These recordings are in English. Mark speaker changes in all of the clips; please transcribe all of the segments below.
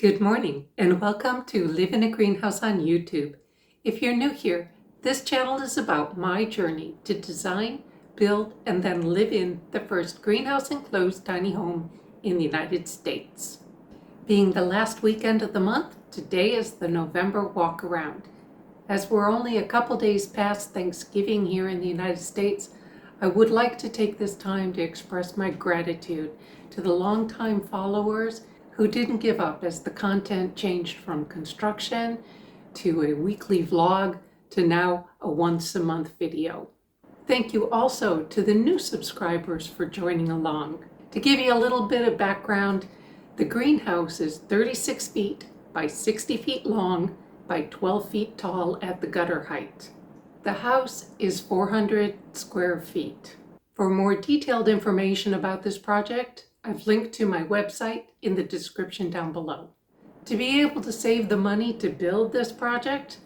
Speaker 1: Good morning and welcome to Live in a Greenhouse on YouTube. If you're new here, this channel is about my journey to design, build, and then live in the first greenhouse enclosed tiny home in the United States. Being the last weekend of the month, today is the November walkaround. As we're only a couple days past Thanksgiving here in the United States, I would like to take this time to express my gratitude to the longtime followers who didn't give up as the content changed from construction to a weekly vlog to now a once-a-month video. Thank you also to the new subscribers for joining along. To give you a little bit of background, the greenhouse is 36 feet by 60 feet long by 12 feet tall at the gutter height. The house is 400 square feet. For more detailed information about this project, I've linked to my website in the description down below. To be able to save the money to build this project,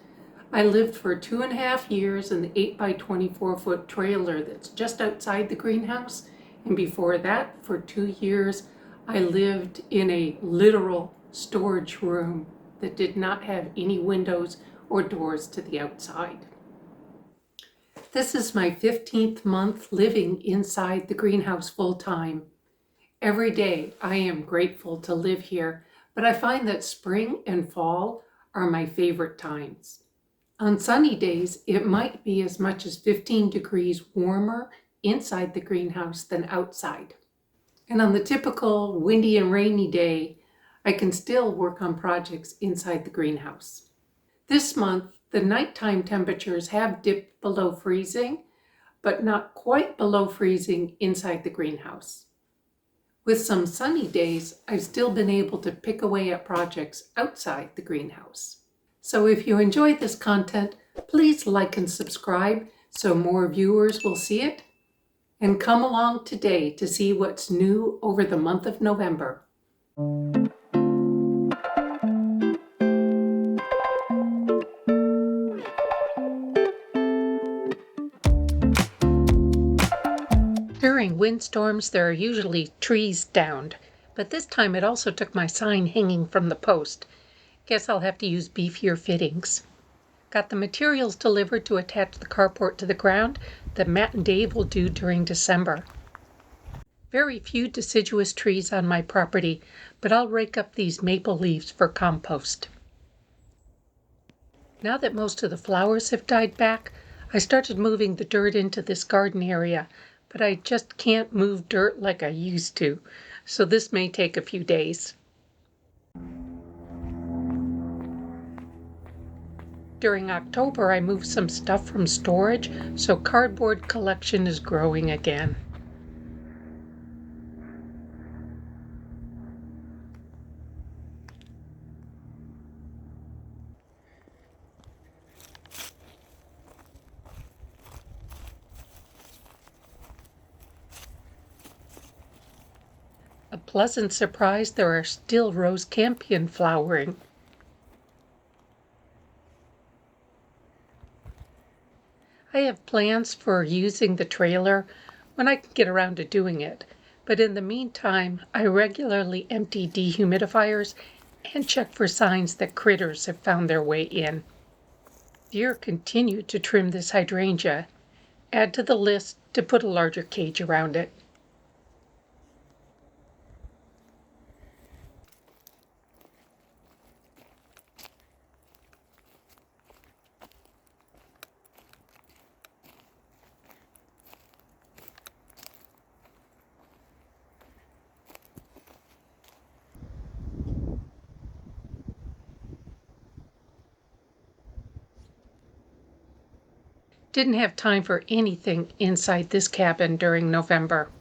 Speaker 1: I lived for 2.5 years in the 8 by 24 foot trailer that's just outside the greenhouse. And before that, for 2 years, I lived in a literal storage room that did not have any windows or doors to the outside. This is my 15th month living inside the greenhouse full-time. Every day I am grateful to live here, but I find that spring and fall are my favorite times. On sunny days, it might be as much as 15 degrees warmer inside the greenhouse than outside. And on the typical windy and rainy day, I can still work on projects inside the greenhouse. This month, the nighttime temperatures have dipped below freezing, but not quite below freezing inside the greenhouse. With some sunny days, I've still been able to pick away at projects outside the greenhouse. So if you enjoyed this content, please like and subscribe so more viewers will see it. And come along today to see what's new over the month of November. During windstorms, there are usually trees downed, but this time it also took my sign hanging from the post. Guess I'll have to use beefier fittings. Got the materials delivered to attach the carport to the ground that Matt and Dave will do during December. Very few deciduous trees on my property, but I'll rake up these maple leaves for compost. Now that most of the flowers have died back, I started moving the dirt into this garden area, but I just can't move dirt like I used to, so this may take a few days. During October, I moved some stuff from storage, so cardboard collection is growing again. A pleasant surprise, there are still rose campion flowering. I have plans for using the trailer when I can get around to doing it, but in the meantime, I regularly empty dehumidifiers and check for signs that critters have found their way in. Deer continue to trim this hydrangea. Add to the list to put a larger cage around it. Didn't have time for anything inside this cabin during November.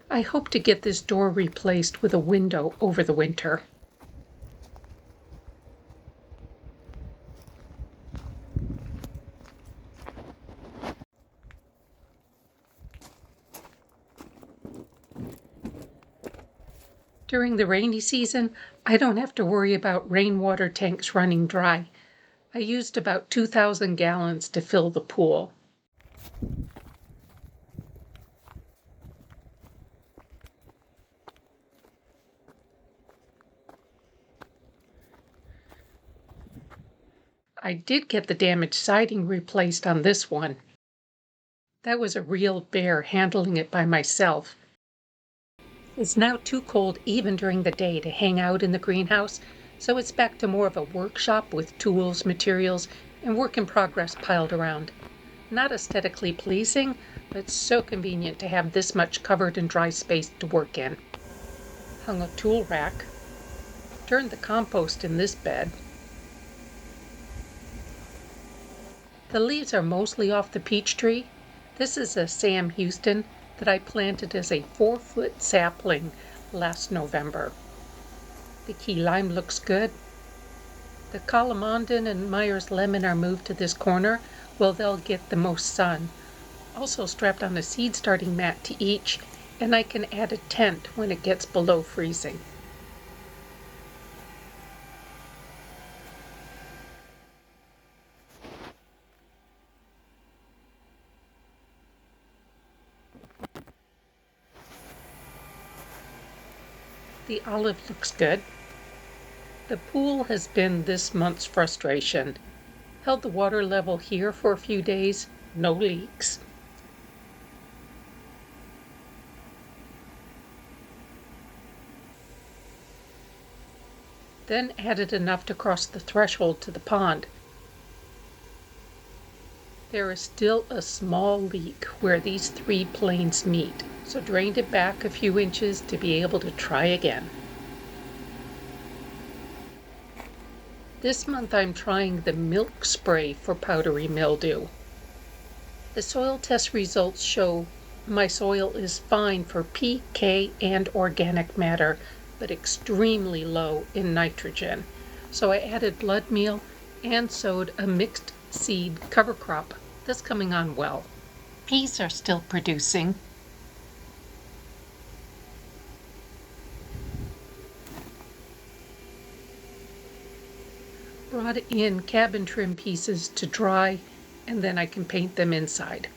Speaker 1: I hope to get this door replaced with a window over the winter. During the rainy season, I don't have to worry about rainwater tanks running dry. I used about 2,000 gallons to fill the pool. I did get the damaged siding replaced on this one. That was a real bear handling it by myself. It's now too cold even during the day to hang out in the greenhouse, so it's back to more of a workshop with tools, materials, and work in progress piled around. Not aesthetically pleasing, but so convenient to have this much covered and dry space to work in. Hung a tool rack. Turned the compost in this bed. The leaves are mostly off the peach tree. This is a Sam Houston that I planted as a 4-foot sapling last November. The key lime looks good. The Calamondin and Myers lemon are moved to this corner. Well, they'll get the most sun. Also strapped on a seed starting mat to each, and I can add a tent when it gets below freezing. The olive looks good. The pool has been this month's frustration. Held the water level here for a few days, no leaks. Then added enough to cross the threshold to the pond. There is still a small leak where these 3 planes meet, so drained it back a few inches to be able to try again. This month I'm trying the milk spray for powdery mildew. The soil test results show my soil is fine for P, K, and organic matter, but extremely low in nitrogen. So I added blood meal and sowed a mixed seed cover crop that's coming on well. Peas are still producing. Brought in cabin trim pieces to dry, and then I can paint them inside.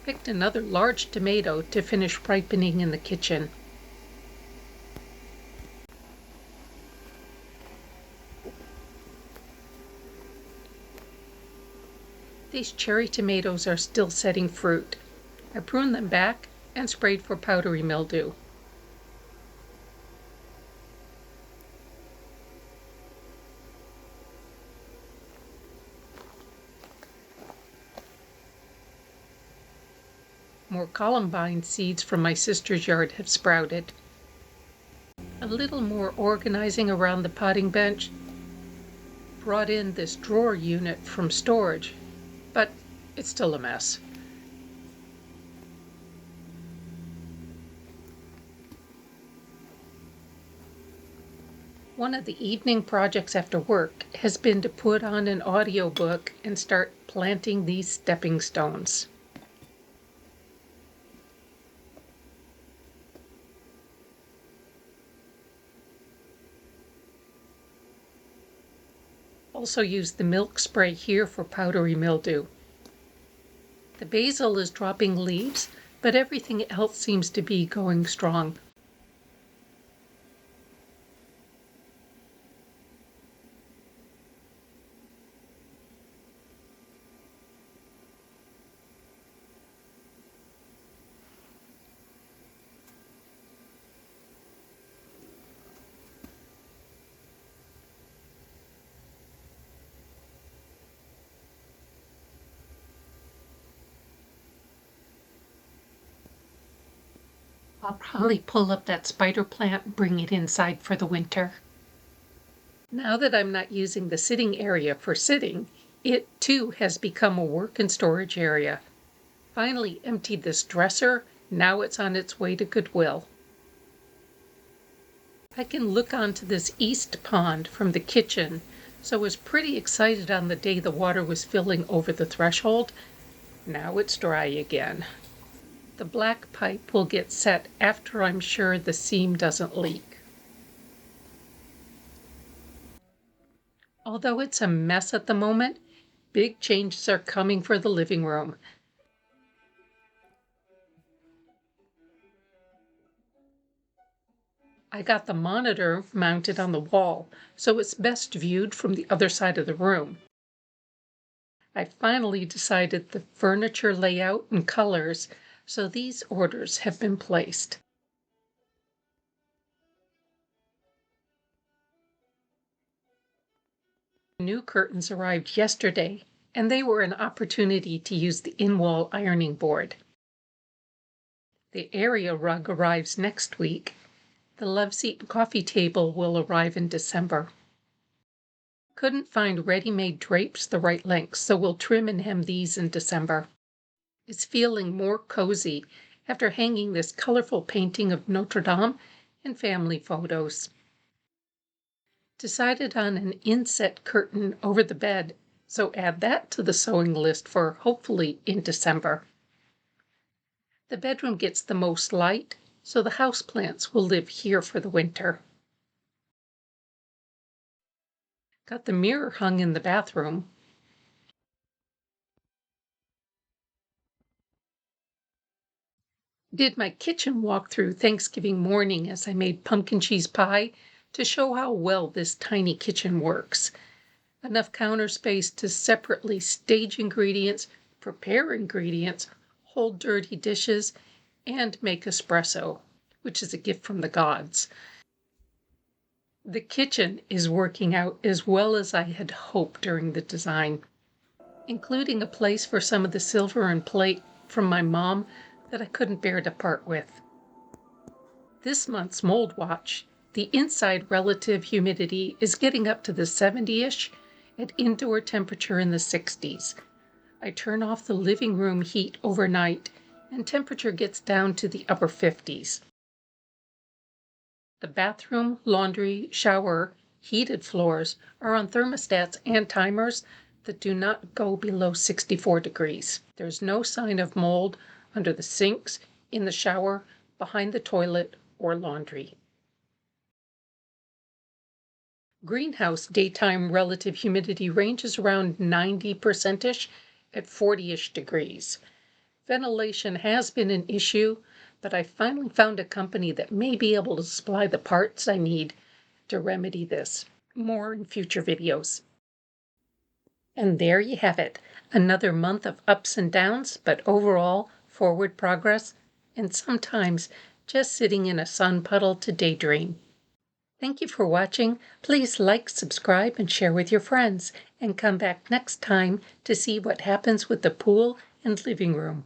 Speaker 1: Picked another large tomato to finish ripening in the kitchen. These cherry tomatoes are still setting fruit. I pruned them back and sprayed for powdery mildew. More columbine seeds from my sister's yard have sprouted. A little more organizing around the potting bench. Brought in this drawer unit from storage, but it's still a mess. One of the evening projects after work has been to put on an audiobook and start planting these stepping stones. Also use the milk spray here for powdery mildew. The basil is dropping leaves, but everything else seems to be going strong. I'll probably pull up that spider plant and bring it inside for the winter. Now that I'm not using the sitting area for sitting, it too has become a work and storage area. Finally emptied this dresser, now it's on its way to Goodwill. I can look onto this east pond from the kitchen, so I was pretty excited on the day the water was filling over the threshold. Now it's dry again. The black pipe will get set after I'm sure the seam doesn't leak. Although it's a mess at the moment, Big changes are coming for the living room. I got the monitor mounted on the wall, so it's best viewed from the other side of the room. I finally decided the furniture layout and colors, so these orders have been placed. New curtains arrived yesterday, and they were an opportunity to use the in-wall ironing board. The area rug arrives next week. The love seat and coffee table will arrive in December. Couldn't find ready-made drapes the right length, so we'll trim and hem these in December. It's feeling more cozy after hanging this colorful painting of Notre Dame and family photos. Decided on an inset curtain over the bed, so add that to the sewing list for hopefully in December. The bedroom gets the most light, so the houseplants will live here for the winter. Got the mirror hung in the bathroom. Did my kitchen walkthrough Thanksgiving morning as I made pumpkin cheese pie to show how well this tiny kitchen works. Enough counter space to separately stage ingredients, prepare ingredients, hold dirty dishes, and make espresso, which is a gift from the gods. The kitchen is working out as well as I had hoped during the design, including a place for some of the silver and plate from my mom that I couldn't bear to part with. This month's mold watch, the inside relative humidity is getting up to the 70-ish at indoor temperature in the 60s. I turn off the living room heat overnight and temperature gets down to the upper 50s. The bathroom, laundry, shower, heated floors are on thermostats and timers that do not go below 64 degrees. There's no sign of mold under the sinks, in the shower, behind the toilet, or laundry. Greenhouse daytime relative humidity ranges around 90%-ish at 40-ish degrees. Ventilation has been an issue, but I finally found a company that may be able to supply the parts I need to remedy this. More in future videos. And there you have it, another month of ups and downs, but overall forward progress, and sometimes just sitting in a sun puddle to daydream. Thank you for watching. Please like, subscribe, and share with your friends, and come back next time to see what happens with the pool and living room.